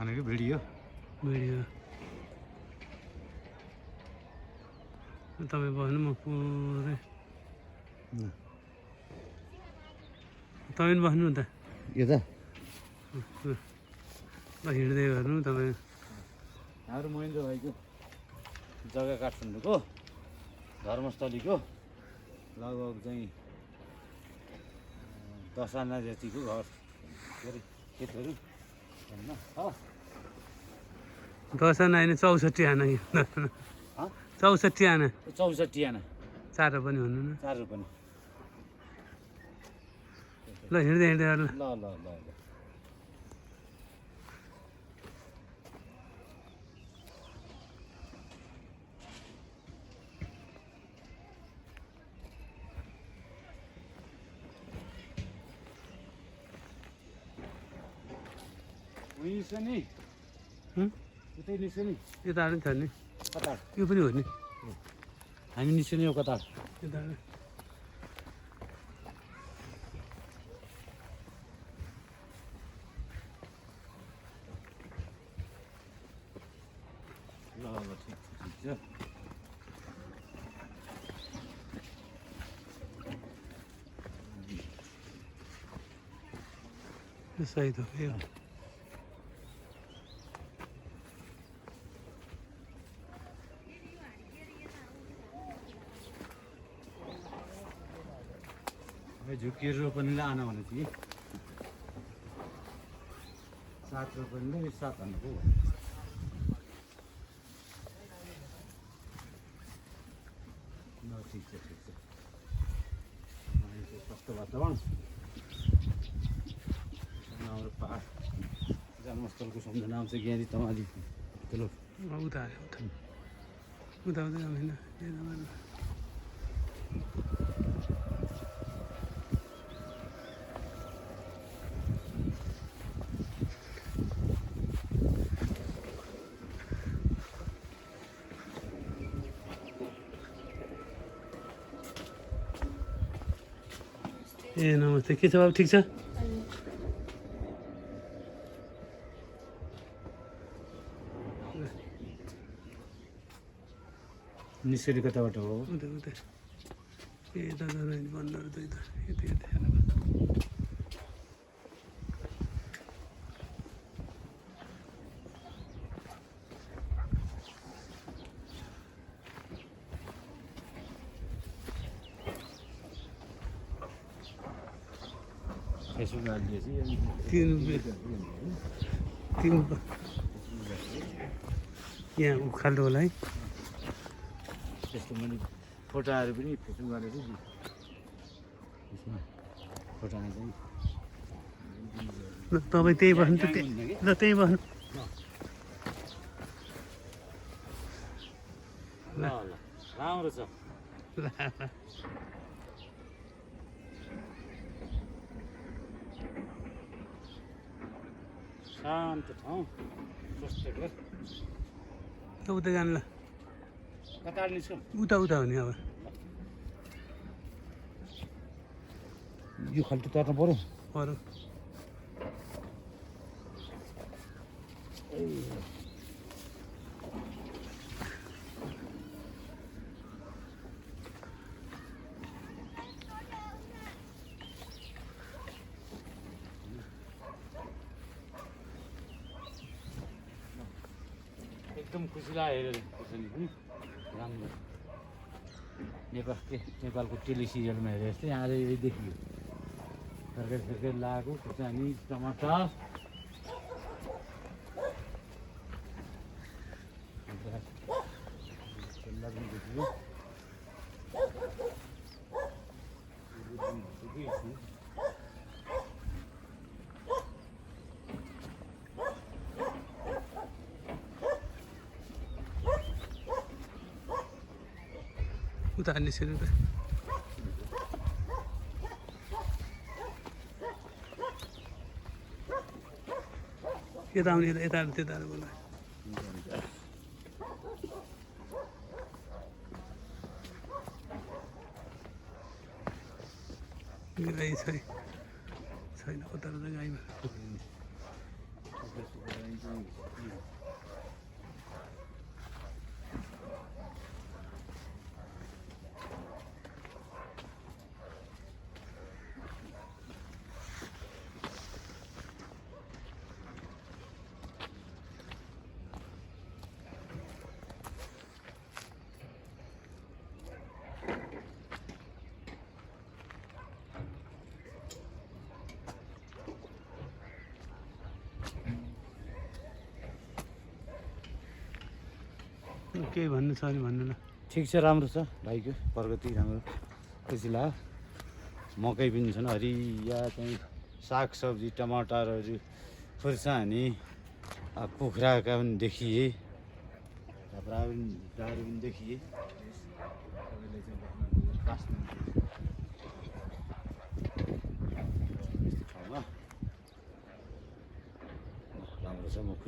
भनेको भिडियो तपाईँ भन्नु म पुरै तपाईँ पनि बस्नु त यो त ल हिँड्दै गर्नु तपाईँ हाम्रो महेन्द्र भाइको जग्गा काठमाडौँको धर्मस्थलीको लगभग चाहिँ 10 आना जतिको घर के अरे खेतहरू भन्न 10 आना होइन 64 आना 64 आना 64 आना चारो पनि भन्नु न चारो पनि ल हिँड्दै हिँड्दै ल ल ल ल ल निस्छ नि उतै निस्छ नि यता पनि छ नि कतार यो पनि हो नि हामी निस्छ नि यो कतार यता ल ल ठिक छ सही त हो झुक्किएर रोपनीलाई आन भने चाहिँ 7 रोपनीले 7 आनाको ल ठिक छ कस्तो वातावरण हाम्रो पहाड जन्मस्थलको सम्झना आउँछ ज्ञानी तमाली चलो उता उता होइन ए नमस्ते के छ बाबु ठिक छ निस्करी कताबाट हो उता उता ए दादा भन्नु त यता यहाँ उखाल्दो होला है त्यस्तो मैले फोटाहरू पनि फेसबुक गरेर त्यसमा फोटामा चाहिँ ल तपाईँ त्यही बस्नु त ल त्यही बस्नु ल ल राम्रो छ ल शान्त ठाउँ स्वस्थकर उता जानु ल कता निस्कौँ उता उता हो नि अब यो खाल्टो तर्नु पऱ्यो अरू एकदम खुसी लाग्यो हेरेर राम्रो नेपालको टेलिसिरियलमा हेरे जस्तै आज यही देखियो फर्केर लगाएको खुर्सानी टमाटर देखियो उता निस्किनु त यता आउने यता त्यता बोला गाई छैन उता गाईमा केही भन्नु छ भने भन्नु न। ठिक छ, राम्रो छ भाइको प्रगति राम्रो, खुसी लाग्यो। मकै पनि छन्, हरिया चाहिँ सागसब्जी टमाटरहरू खुर्सानी कुखुराका पनि देखिए, कुखुराहरू पनि देखिए। सबैले चाहिँ देख्न ठाउँमा राम्रो छ। म